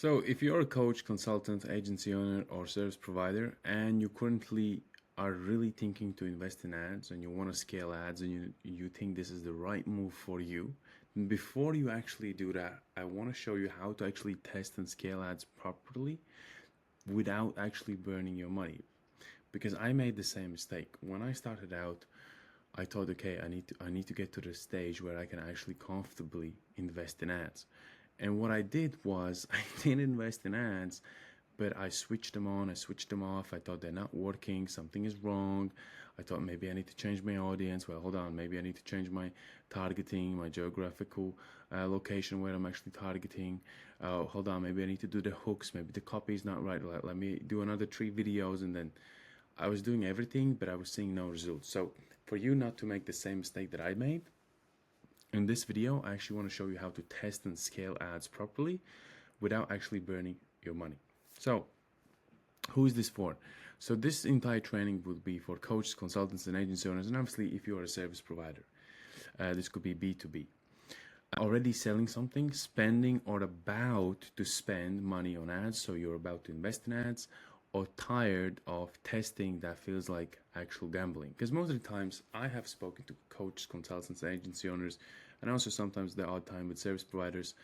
So, if you're a coach, consultant, agency owner, or service provider, and you currently are really thinking to invest in ads and you want to scale ads and you think this is the right move for you, before you actually do that, I want to show you how to actually test and scale ads properly without actually burning your money. Because I made the same mistake. When I started out, I thought, okay, I need to get to the stage where I can actually comfortably invest in ads. And what I did was I did invest in ads, but I switched them on, I switched them off. I thought they're not working, something is wrong. I thought maybe I need to change my audience. Well, hold on, maybe I need to change my targeting, my geographical location where I'm actually targeting. Hold on, maybe I need to do the hooks. Maybe the copy is not right. Let me do another 3 videos, and then I was doing everything, but I was seeing no results. So for you not to make the same mistake that I made, in this video, I actually want to show you how to test and scale ads properly without actually burning your money. So who is this for? So this entire training would be for coaches, consultants, and agency owners, and obviously if you are a service provider. This could be B2B. Already selling something, spending or about to spend money on ads, so you're about to invest in ads, or tired of testing that feels like actual gambling. Because most of the times I have spoken to coaches, consultants, agency owners, and also sometimes the odd time with service providers,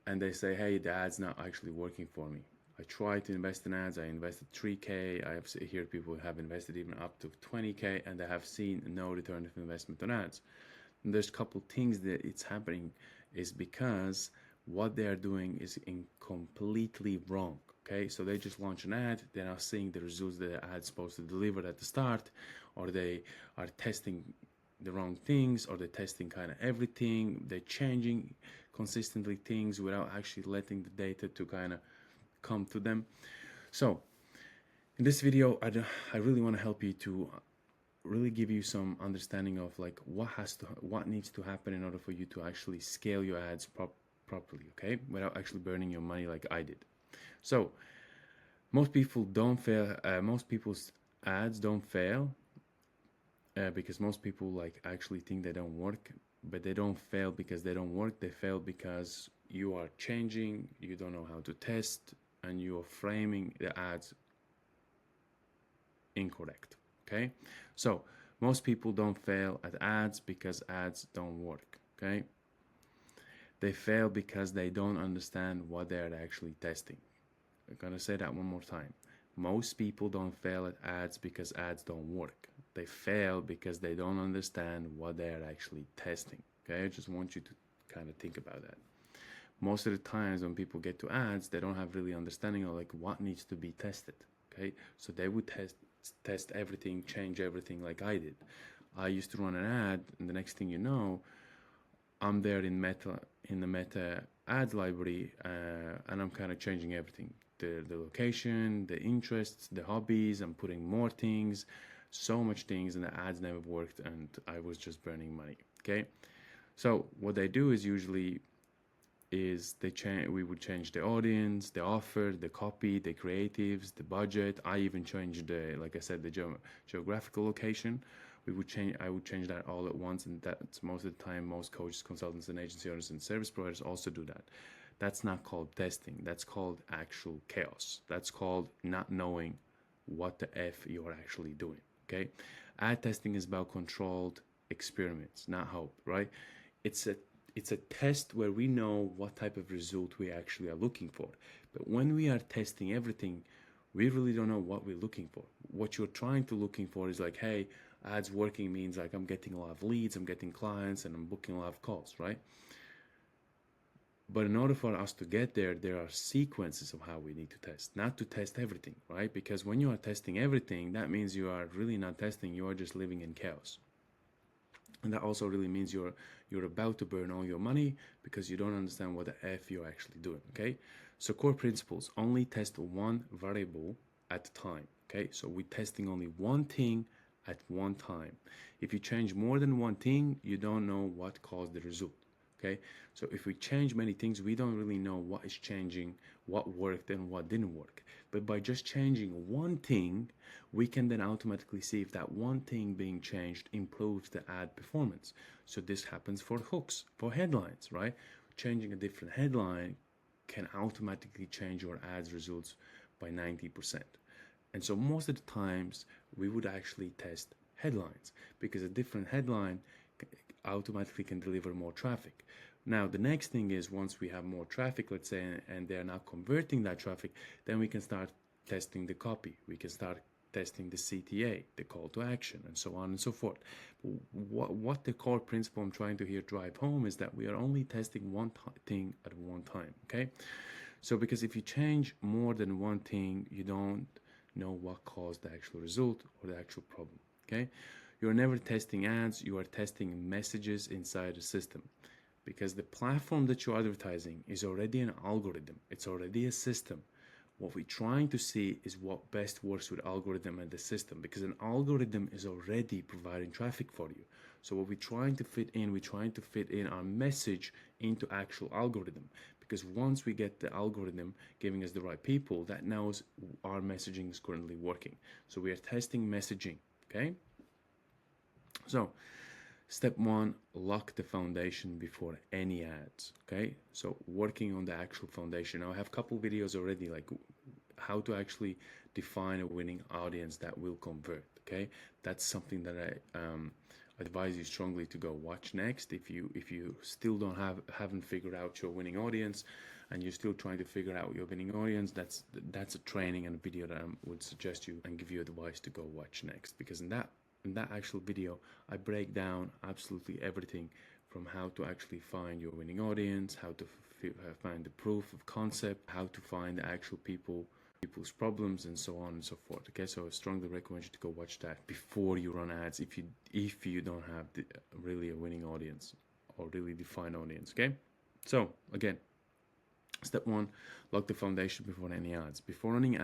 and they say, hey, the ad's not actually working for me. I tried to invest in ads, I invested 3K, I have hear people have invested even up to 20K, and they have seen no return of investment on ads. And there's a couple things that it's happening is because what they are doing is completely wrong. Okay, so they just launch an ad, they're not seeing the results that the ad's supposed to deliver at the start, or they are testing the wrong things, or they're testing kind of everything, they're changing consistently things without actually letting the data to kind of come to them. So in this video, I really want to help you to really give you some understanding of like what needs to happen in order for you to actually scale your ads properly, okay, without actually burning your money like I did. So most people don't fail. Most people's ads don't fail because most people like actually think they don't work, but they don't fail because they don't work. They fail because you are changing, you don't know how to test, and you are framing the ads incorrect. Okay, so most people don't fail at ads because ads don't work. Okay, they fail because they don't understand what they're actually testing. I'm gonna say that one more time. Most people don't fail at ads because ads don't work. They fail because they don't understand what they're actually testing. Okay, I just want you to kind of think about that. Most of the times when people get to ads, they don't have really understanding of like what needs to be tested. Okay, so they would test everything, change everything like I did. I used to run an ad, and the next thing you know, I'm there in the Meta ads library, and I'm kind of changing everything. The location, the interests, the hobbies, I'm putting more things, so much things, and the ads never worked, and I was just burning money. Okay, so what they do is usually we would change the audience, the offer, the copy, the creatives, the budget. I even changed like I said, the geographical location. I would change that all at once, and that's most of the time most coaches, consultants, and agency owners and service providers also do that. That's not called testing. That's called actual chaos. That's called not knowing what the F you're actually doing. Okay, ad testing is about controlled experiments, not hope, right? It's a test where we know what type of result we actually are looking for. But when we are testing everything, we really don't know what we're looking for. What you're trying to looking for is like, hey, ads working means like I'm getting a lot of leads, I'm getting clients, and I'm booking a lot of calls, right? But in order for us to get there, there are sequences of how we need to test, not to test everything, right? Because when you are testing everything, that means you are really not testing, you are just living in chaos. And that also really means you're about to burn all your money because you don't understand what the F you're actually doing, okay? So core principles, only test one variable at a time, okay? So we're testing only one thing at one time. If you change more than one thing, you don't know what caused the result, okay? So if we change many things, we don't really know what is changing, what worked and what didn't work. But by just changing one thing, we can then automatically see if that one thing being changed improves the ad performance. So this happens for hooks, for headlines, right? Changing a different headline can automatically change your ads results by 90%. And so most of the times we would actually test headlines, because a different headline automatically can deliver more traffic. Now, the next thing is, once we have more traffic, let's say, and they're now converting that traffic, then we can start testing the copy. We can start testing the CTA, the call to action, and so on and so forth. What the core principle I'm trying to here drive home is that we are only testing one thing at one time, okay? So because if you change more than one thing, you don't know what caused the actual result or the actual problem, okay? You're never testing ads, you are testing messages inside the system, because the platform that you're advertising is already an algorithm. It's already a system. What we're trying to see is what best works with algorithm and the system, because an algorithm is already providing traffic for you. So what we're trying to fit in our message into actual algorithm, because once we get the algorithm giving us the right people, that knows our messaging is currently working. So we are testing messaging, okay? So step one, lock the foundation before any ads, okay? So working on the actual foundation. Now I have a couple videos already, like how to actually define a winning audience that will convert, okay? That's something that I advise you strongly to go watch next. If you still haven't figured out your winning audience, and you're still trying to figure out your winning audience, that's a training and a video that I would suggest you and give you advice to go watch next, because in that actual video, I break down absolutely everything, from how to actually find your winning audience, how to find the proof of concept, how to find the actual people's problems, and so on and so forth. Okay, so I strongly recommend you to go watch that before you run ads, if you don't have really a winning audience or really defined audience. Okay, so again, step one, lock the foundation before any ads. Before running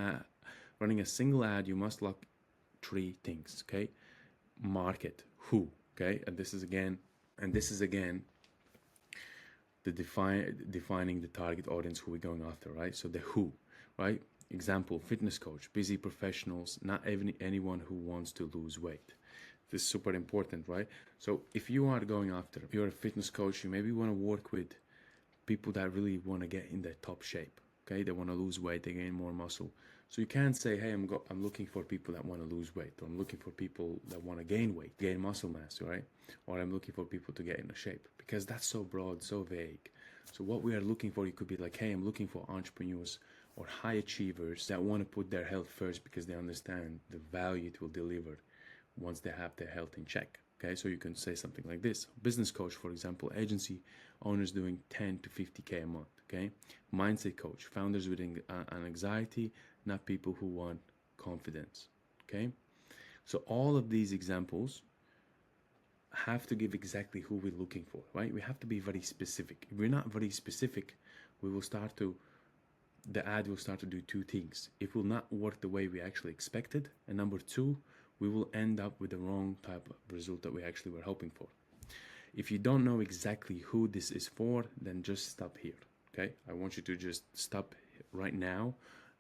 a single ad, you must lock three things. Okay, market, who, okay, and this is again the defining the target audience who we're going after, right? So the who, right? Example, fitness coach, busy professionals, not anyone who wants to lose weight. This is super important, right? So if you are going after, if you're a fitness coach, you maybe want to work with people that really want to get in their top shape, okay? They want to lose weight, they gain more muscle. So you can't say, hey, I'm looking for people that want to lose weight, or I'm looking for people that want to gain weight, gain muscle mass, right? Or I'm looking for people to get in a shape, because that's so broad, so vague. So what we are looking for, it could be like, hey, I'm looking for entrepreneurs or high achievers that want to put their health first, because they understand the value it will deliver once they have their health in check. Okay, so you can say something like this. Business coach, for example, agency owners doing 10 to 50K a month. Okay, mindset coach, founders with an anxiety, not people who want confidence. Okay, so all of these examples have to give exactly who we're looking for, right? We have to be very specific. If we're not very specific, the ad will start to do two things. It will not work the way we actually expected, and number two, we will end up with the wrong type of result that we actually were hoping for. If you don't know exactly who this is for, then just stop here, okay? I want you to just stop right now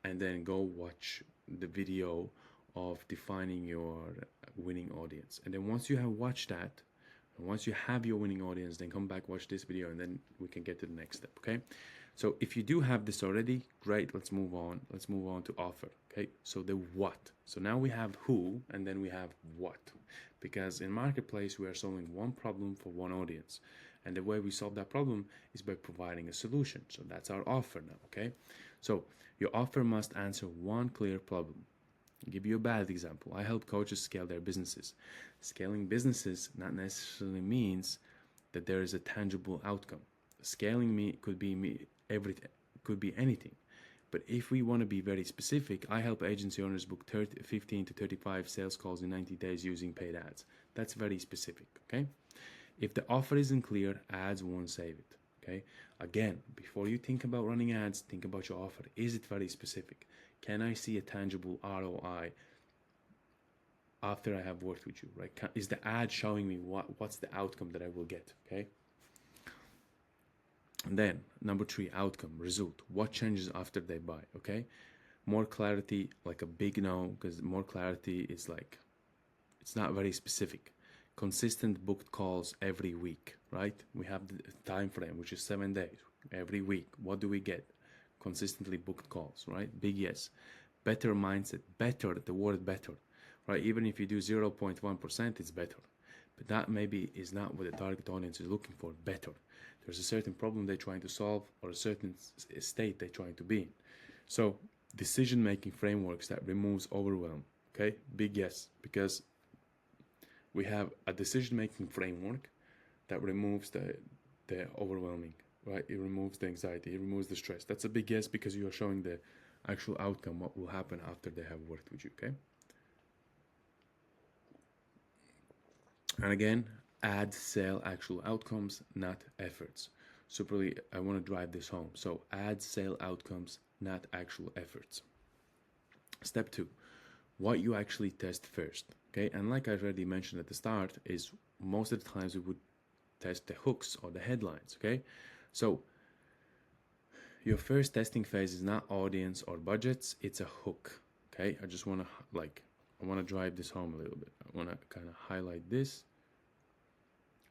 and then go watch the video of defining your winning audience. And then once you have watched that, and once you have your winning audience, then come back, watch this video, and then we can get to the next step, okay? So if you do have this already, great, let's move on. Let's move on to offer, okay? So the what. So now we have who, and then we have what. Because in marketplace, we are solving one problem for one audience. And the way we solve that problem is by providing a solution. So that's our offer now, okay? So your offer must answer one clear problem. I'll give you a bad example. I help coaches scale their businesses. Scaling businesses not necessarily means that there is a tangible outcome. Scaling could be everything, could be anything. But if we want to be very specific, I help agency owners book 15 to 35 sales calls in 90 days using paid ads. That's very specific, okay? If the offer isn't clear, ads won't save it, okay? Again, before you think about running ads, think about your offer. Is it very specific? Can I see a tangible ROI after I have worked with you, right? Is the ad showing me what's the outcome that I will get, okay? And then number three, outcome, result. What changes after they buy, okay? More clarity, like a big no, because more clarity is like, it's not very specific. Consistent booked calls every week, right? We have the time frame, which is 7 days. Every week, what do we get? consistently booked calls, right? Big yes. Better mindset, better, the word better, right? Even if you do 0.1%, it's better. But that maybe is not what the target audience is looking for, better. There's a certain problem they're trying to solve or a certain state they're trying to be in. So decision-making frameworks that removes overwhelm, okay? Big yes, because we have a decision-making framework that removes the overwhelming, right? It removes the anxiety, it removes the stress. That's a big yes because you are showing the actual outcome, what will happen after they have worked with you, okay? And again, add, sell actual outcomes, not efforts. So really, I want to drive this home. So add, sell outcomes, not actual efforts. Step two, what you actually test first, okay? And like I already mentioned at the start, is most of the times we would test the hooks or the headlines, okay? So your first testing phase is not audience or budgets, it's a hook, okay? I just want to I want to drive this home a little bit. I want to kind of highlight this.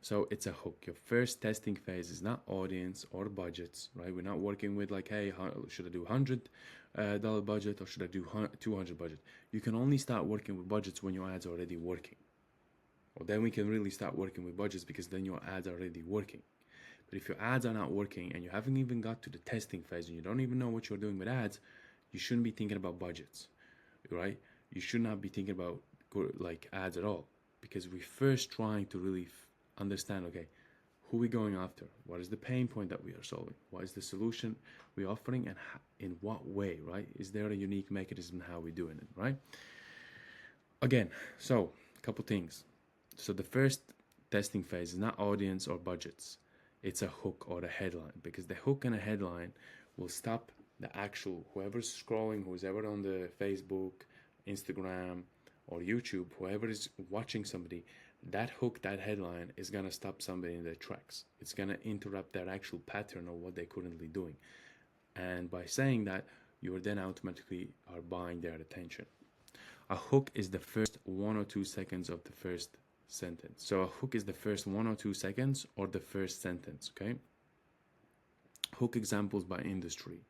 So it's a hook. Your first testing phase is not audience or budgets, right? We're not working with like, hey, should I do $100 budget or should I do 200 budget? You can only start working with budgets when your ads are already working. Well, then we can really start working with budgets because then your ads are already working. But if your ads are not working and you haven't even got to the testing phase and you don't even know what you're doing with ads, you shouldn't be thinking about budgets, right? You should not be thinking about like ads at all, because we're first trying to really understand, okay, who are we going after? What is the pain point that we are solving? What is the solution we're offering, and in what way, right? Is there a unique mechanism in how we're doing it, right? Again, so a couple things. So the first testing phase is not audience or budgets. It's a hook or a headline, because the hook and a headline will stop the actual, whoever's scrolling, who's ever on the Facebook, Instagram, or YouTube, whoever is watching somebody, that hook, that headline is going to stop somebody in their tracks. It's going to interrupt their actual pattern of what they're currently doing. And by saying that, you are then automatically are buying their attention. A hook is the first 1 or 2 seconds of the first sentence. So a hook is the first 1 or 2 seconds or the first sentence, okay? Hook examples by industry.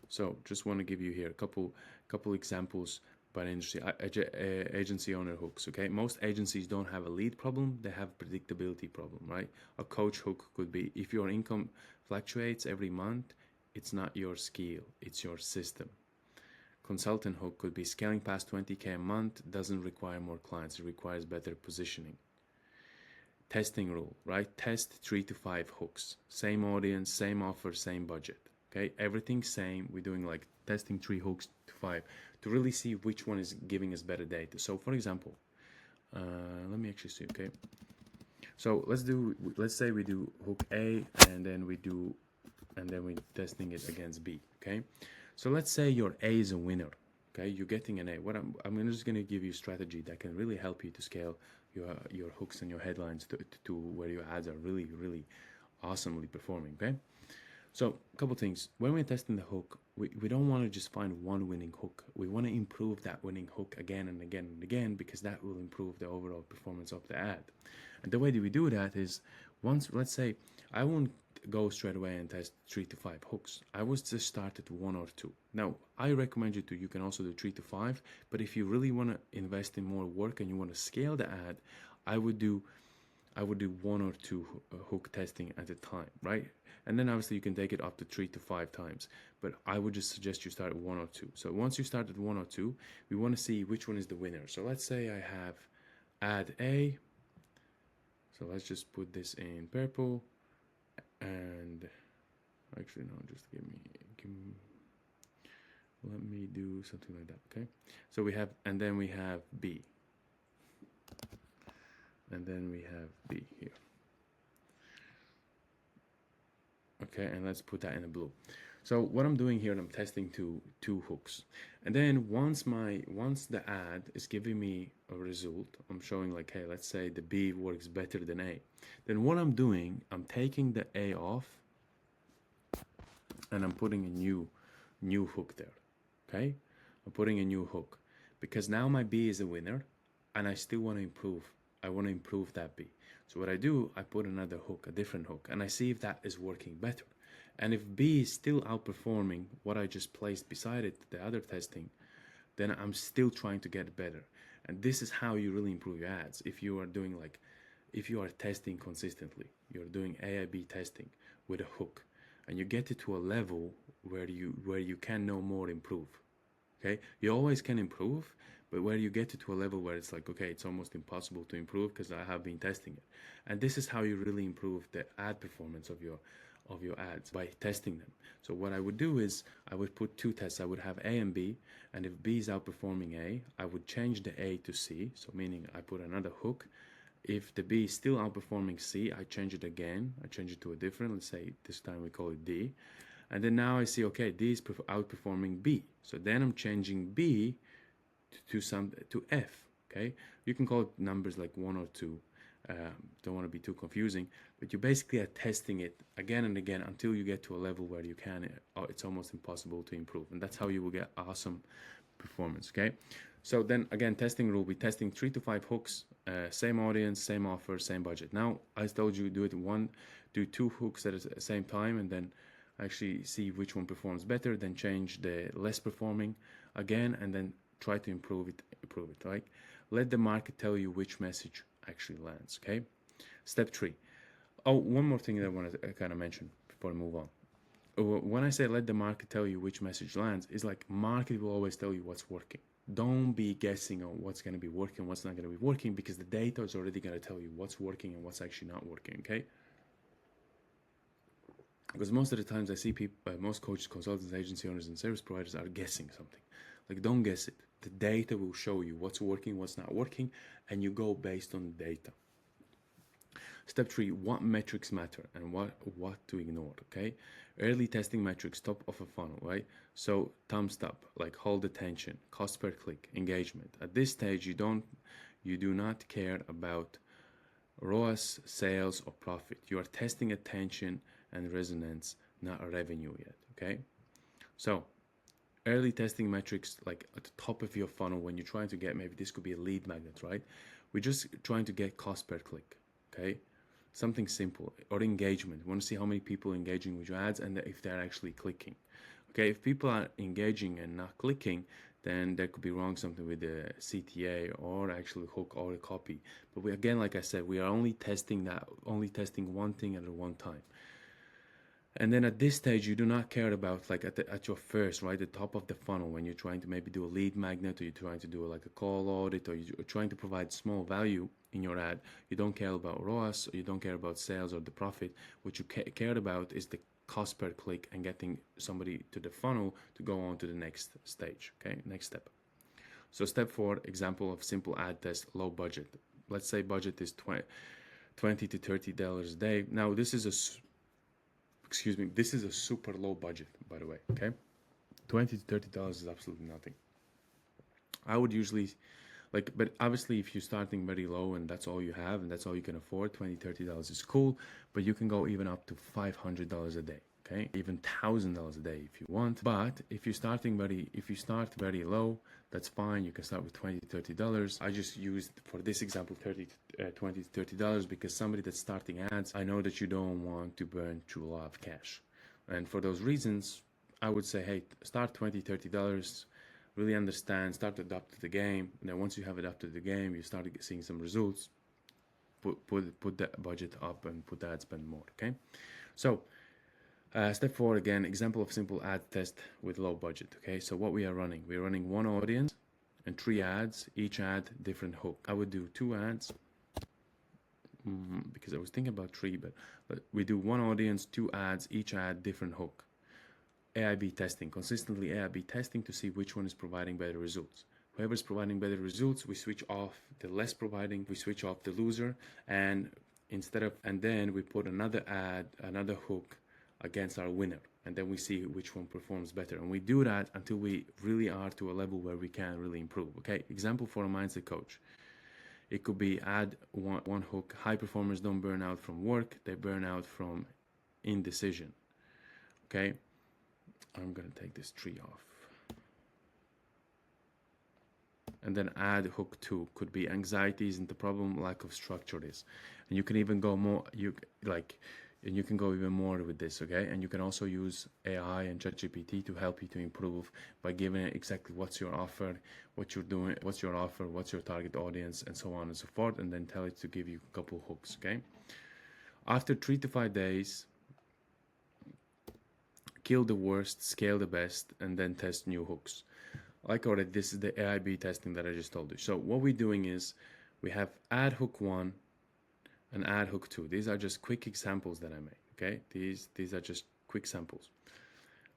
So just want to give you here a couple examples by industry. Agency owner hooks, okay? Most agencies don't have a lead problem, they have predictability problem, right? A coach hook could be, if your income fluctuates every month, it's not your skill, it's your system. Consultant hook could be, scaling past 20K a month doesn't require more clients, it requires better positioning. Testing rule, right? Test 3 to 5 hooks. Same audience, same offer, same budget. Okay, everything same. We're doing like testing 3 hooks to 5 to really see which one is giving us better data. So for example, let me actually see, okay? So let's say we do hook A and then we're testing it against B, okay? So let's say your A is a winner, okay? You're getting an A. I'm just gonna give you a strategy that can really help you to scale your hooks and your headlines to where your ads are really, really awesomely performing, okay? So a couple things. When we're testing the hook, we don't want to just find one winning hook. We want to improve that winning hook again and again and again, because that will improve the overall performance of the ad. And the way that we do that is, once, let's say, I won't go straight away and test 3 to 5 hooks. I was just start at 1 or 2. Now, I recommend you can also do 3 to 5, but if you really want to invest in more work and you want to scale the ad, I would do 1 or 2 hook testing at a time, right? And then obviously you can take it up to 3 to 5 times, but I would just suggest you start at 1 or 2. So once you start at 1 or 2, we want to see which one is the winner. So let's say I have ad A. So let's just put this in purple, and actually no, just let me do something like that, okay? So we have, and then we have B. And then we have B here. Okay, and let's put that in a blue. So what I'm doing here, I'm testing two hooks, and then once the ad is giving me a result, I'm showing like, hey, let's say the B works better than A. Then what I'm doing, I'm taking the A off, and I'm putting a new hook there. Okay, I'm putting a new hook because now my B is a winner, and I still want to improve. I want to improve that B. So what I do, I put another hook, a different hook, and I see if that is working better. And if B is still outperforming what I just placed beside it, the other testing, then I'm still trying to get better. And this is how you really improve your ads. If you are doing like, if you are testing consistently, you're doing A/B testing with a hook, and you get it to a level where you can no more improve. Okay, you always can improve, but where you get it to a level where it's like, okay, it's almost impossible to improve because I have been testing it. And this is how you really improve the ad performance of your ads, by testing them. So what I would do is I would put two tests. I would have A and B, and if B is outperforming A, I would change the A to C, so meaning I put another hook. If the B is still outperforming C, I change it again. I change it to a different, let's say this time we call it D. And then now I see, okay, D is outperforming B. So then I'm changing B to F. Okay, you can call it numbers like 1 or 2. Don't want to be too confusing, but you basically are testing it again and again until you get to a level where you can. It's almost impossible to improve, and that's how you will get awesome performance. Okay, so then again, testing rule: be testing 3 to 5 hooks, same audience, same offer, same budget. Now I told you do 2 hooks at the same time, and then actually see which one performs better, then change the less performing again, and then try to improve it, right? Let the market tell you which message actually lands. Okay, step 3. Oh, one more thing that I want to kind of mention before I move on. When I say let the market tell you which message lands, is like market will always tell you what's working. Don't be guessing on what's going to be working, what's not going to be working, because the data is already going to tell you what's working and what's actually not working. Okay, because most of the times I see people, most coaches, consultants, agency owners, and service providers are guessing something. Like, don't guess it. The data will show you what's working, what's not working, and you go based on the data. Step 3, what metrics matter and what to ignore. Okay, early testing metrics, top of a funnel, right? So thumbs up, like hold attention, cost per click, engagement. At this stage, you do not care about ROAS, sales, or profit. You are testing attention and resonance, not a revenue yet. Okay, so early testing metrics, like at the top of your funnel, when you're trying to get, maybe this could be a lead magnet, right? We're just trying to get cost per click. Okay, something simple. Or engagement. We want to see how many people are engaging with your ads and if they're actually clicking. Okay, if people are engaging and not clicking, then there could be wrong something with the CTA or actually hook or a copy. But we, again, like I said, we are only testing one thing at one time. And then at this stage, you do not care about, like at your first, right, the top of the funnel, when you're trying to maybe do a lead magnet, or you're trying to do like a call audit, or you're trying to provide small value in your ad. You don't care about ROAS, or you don't care about sales or the profit. What you care about is the cost per click and getting somebody to the funnel to go on to the next stage. Okay, next step. So step 4, example of simple ad test, low budget. Let's say budget is $20 to $30 a day. Now this is this is a super low budget, by the way. Okay, $20 to $30 is absolutely nothing. I would usually but obviously if you're starting very low and that's all you have and that's all you can afford, $20 $30 is cool, but you can go even up to $500 a day. Okay, even $1,000 a day if you want. But if you start very low, that's fine. You can start with $20 to $30. I just used for this example $20 to $30 because somebody that's starting ads, I know that you don't want to burn through a lot of cash, and for those reasons, I would say, hey, start $20 $30. Really understand, start to adapt the game, and then once you have adapted the game, you start seeing some results. Put that budget up and put the ad spend more. Okay, so. Step 4, again, example of simple ad test with low budget. Okay, so what we're running one audience and 3 ads, each ad different hook. I would do 2 ads because I was thinking about 3, but we do one audience, 2 ads, each ad different hook. A/B testing, consistently A/B testing to see which one is providing better results. Whoever's providing better results, we switch off the less providing, we switch off the loser, and then we put another ad, another hook against our winner, and then we see which one performs better, and we do that until we really are to a level where we can really improve. Okay, example for a mindset coach, it could be add one hook: high performers don't burn out from work, they burn out from indecision. Okay, I'm gonna take this tree off. And then add hook 2 could be anxiety isn't the problem, lack of structure is. And you can even go more, And you can go even more with this, okay? And you can also use AI and ChatGPT to help you to improve by giving it exactly what's your offer, what you're doing, what's your offer, what's your target audience, and so on and so forth, and then tell it to give you a couple hooks, okay? After 3 to 5 days, kill the worst, scale the best, and then test new hooks. Like already, this is the AIB testing that I just told you. So what we're doing is we have ad hook 1 and ad hook 2. These are just quick examples that I made, okay? These are just quick samples.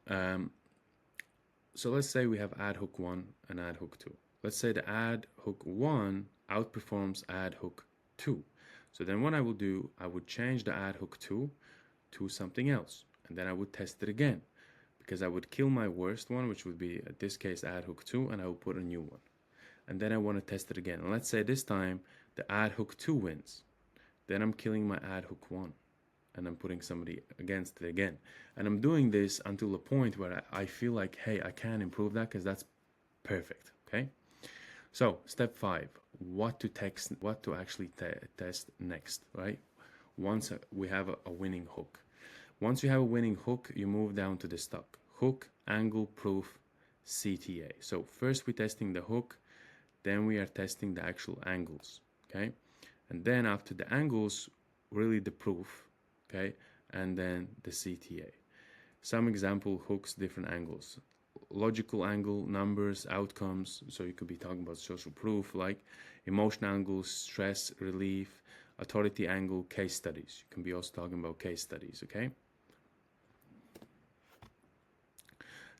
So let's say we have ad hook 1 and ad hook 2. Let's say the ad hook 1 outperforms ad hook 2. So then what I will do, I would change the ad hook 2 to something else. And then I would test it again, because I would kill my worst one, which would be, in this case, ad hook 2, and I will put a new one. And then I want to test it again. And let's say this time the ad hook 2 wins. Then I'm killing my ad hook 1, and I'm putting somebody against it again. And I'm doing this until a point where I feel like, hey, I can improve that because that's perfect, okay? So step 5, what to actually test next, right? Once we have a winning hook. Once you have a winning hook, you move down to the stock. Hook, angle, proof, CTA. So first we're testing the hook, then we are testing the actual angles, okay? And then after the angles, really the proof, okay? And then the CTA. Some example hooks, different angles. Logical angle, numbers, outcomes. So you could be talking about social proof, like emotion angles, stress relief, authority angle, case studies. You can be also talking about case studies, okay?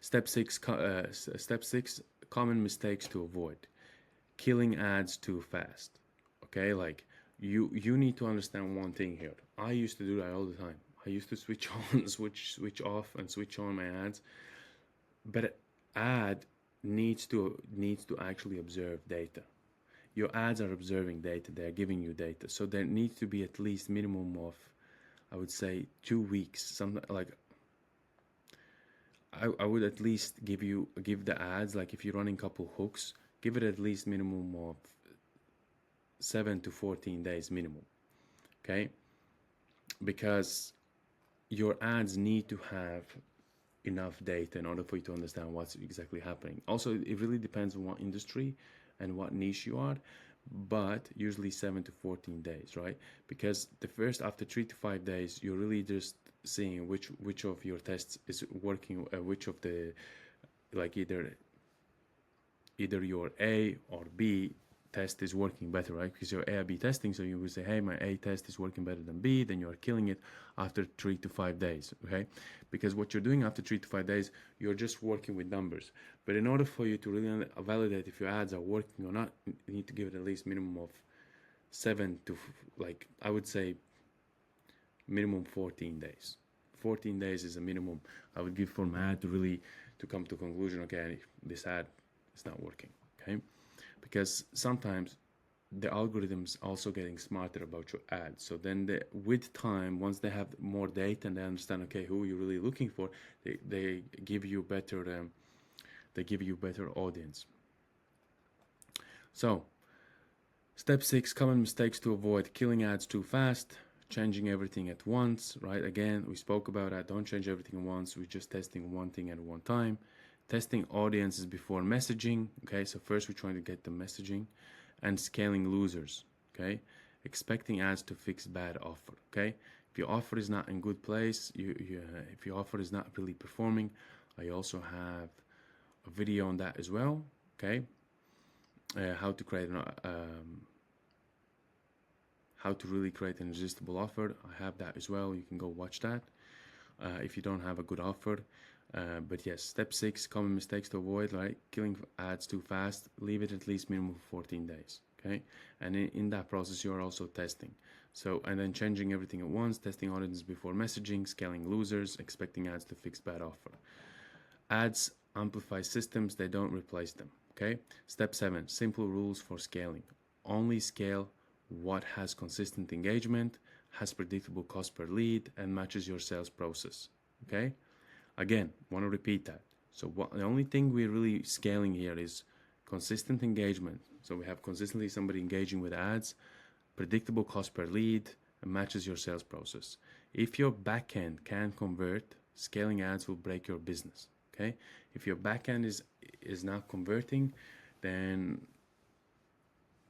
Step 6, common mistakes to avoid. Killing ads too fast, okay? Like you need to understand one thing here. I used to do that all the time. I used to switch on, switch off, and switch on my ads. But ad needs to actually observe data. Your ads are observing data. They are giving you data. So there needs to be at least minimum of, I would say, 2 weeks. Something like I would at least give the ads, like if you're running a couple hooks, give it at least minimum of 7 to 14 days minimum, okay? Because your ads need to have enough data in order for you to understand what's exactly happening. Also, it really depends on what industry and what niche you are, but usually 7 to 14 days, right? Because the first, after 3 to 5 days, you're really just seeing which of your tests is working, which of the, like either your A or B test is working better, right? Because you're A/B testing, so you will say, hey, my A test is working better than B, then you're killing it after 3 to 5 days, okay? Because what you're doing after 3 to 5 days, you're just working with numbers. But in order for you to really validate if your ads are working or not, you need to give it at least minimum of 7 to, like, I would say minimum 14 days. 14 days is a minimum I would give for my ad to really to come to conclusion, okay, this ad is not working, okay? Because sometimes the algorithms also getting smarter about your ads. So then with time, once they have more data and they understand, okay, who you're really looking for, they give you better audience. So step 6, common mistakes to avoid: killing ads too fast, changing everything at once, right? Again, we spoke about that. Don't change everything at once. We're just testing one thing at one time. Testing audiences before messaging, okay? So first we're trying to get the messaging, and scaling losers, okay? Expecting ads to fix bad offer, okay? If your offer is not in good place, if your offer is not really performing, I also have a video on that as well, okay? How to create how to really create an irresistible offer. I have that as well. You can go watch that if you don't have a good offer. But yes, step 6, common mistakes to avoid, right? Killing ads too fast. Leave it at least minimum 14 days, okay? And in that process, you're also testing. So, and then changing everything at once, testing audiences before messaging, scaling losers, expecting ads to fix bad offer. Ads amplify systems, they don't replace them, okay? Step 7, simple rules for scaling. Only scale what has consistent engagement, has predictable cost per lead, and matches your sales process, okay? Again, want to repeat that. So the only thing we're really scaling here is consistent engagement. So we have consistently somebody engaging with ads, predictable cost per lead, and matches your sales process. If your backend can't convert, scaling ads will break your business. Okay, if your backend is not converting, then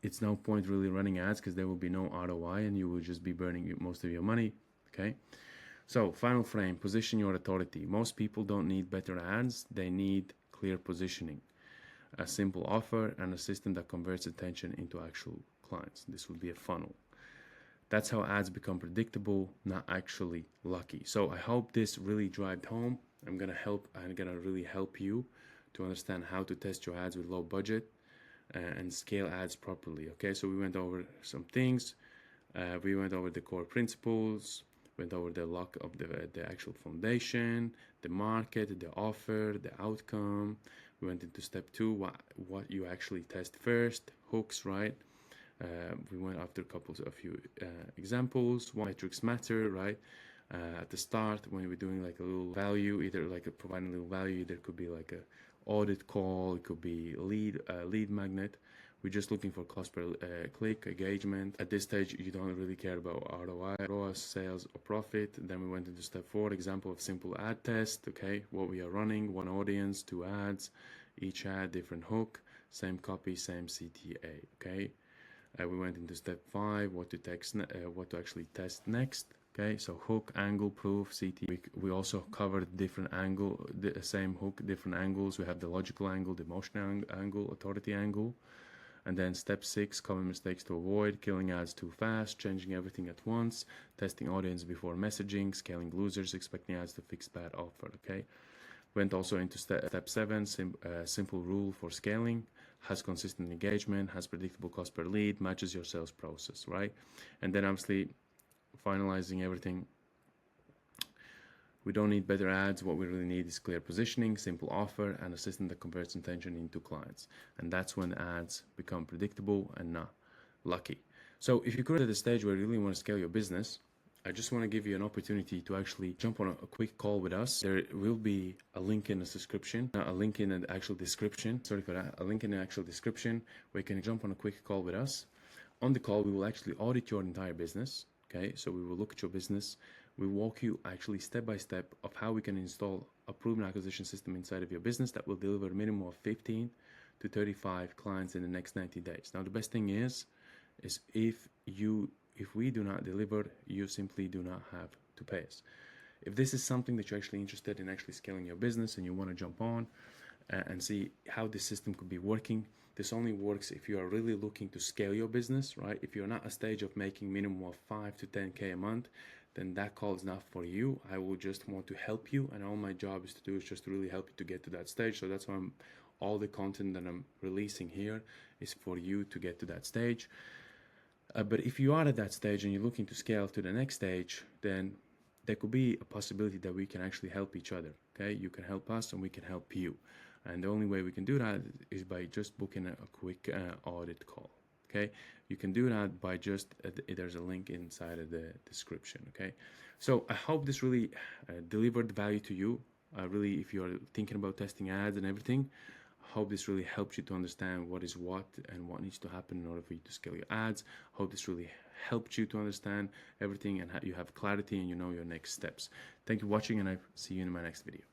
it's no point really running ads because there will be no ROI and you will just be burning most of your money. Okay, so final frame, position your authority. Most people don't need better ads, they need clear positioning, a simple offer, and a system that converts attention into actual clients. This will be a funnel. That's how ads become predictable, not actually lucky. So I hope this really drives home. I'm gonna really help you to understand how to test your ads with low budget and scale ads properly. Okay, so we went over some things. We went over the core principles, went over the lock of the actual foundation, the market, the offer, the outcome. We went into step 2, what you actually test first, hooks, right? We went after a few examples. What metrics matter, right? At the start, when we're doing like a little value, either like providing a little value, either it could be like a audit call, it could be lead magnet. We're just looking for cost per click, engagement. At this stage, you don't really care about ROI, ROAS, sales, or profit. Then we went into step 4, example of simple ad test. Okay, what we are running: one audience, 2 ads, each ad different hook, same copy, same CTA. Okay. We went into step 5, what to actually test next. Okay, so hook, angle, proof, CT. We also covered different angle, the same hook, different angles. We have the logical angle, the emotional angle, authority angle. And then step 6, common mistakes to avoid: killing ads too fast, changing everything at once, testing audience before messaging, scaling losers, expecting ads to fix bad offer. Okay. Went also into step 7, simple rule for scaling: has consistent engagement, has predictable cost per lead, matches your sales process, right? And then obviously finalizing everything, we don't need better ads. What we really need is clear positioning, simple offer, and a system that converts intention into clients. And that's when ads become predictable and not lucky. So if you're currently at the stage where you really want to scale your business, I just want to give you an opportunity to actually jump on a quick call with us. There will be a link in the description, a link in the actual description. Sorry for that. A link in the actual description where you can jump on a quick call with us. On the call, we will actually audit your entire business. Okay, so we will look at your business. We walk you actually step by step of how we can install a proven acquisition system inside of your business that will deliver a minimum of 15 to 35 clients in the next 90 days. Now, the best thing is if we do not deliver, you simply do not have to pay us. If this is something that you're actually interested in actually scaling your business and you want to jump on and see how this system could be working, this only works if you are really looking to scale your business, right? If you're not at a stage of making minimum of 5 to 10K a month, then that call is not for you. I will just want to help you, and all my job is to do is just to really help you to get to that stage. So that's why all the content that I'm releasing here is for you to get to that stage. But if you are at that stage and you're looking to scale to the next stage, then there could be a possibility that we can actually help each other. Okay, you can help us and we can help you. And the only way we can do that is by just booking a quick audit call. Okay, you can do that by just there's a link inside of the description. Okay, so I hope this really delivered value to you. Really, if you're thinking about testing ads and everything, I hope this really helps you to understand what is what and what needs to happen in order for you to scale your ads. I hope this really helped you to understand everything and you have clarity and you know your next steps. Thank you for watching, and I see you in my next video.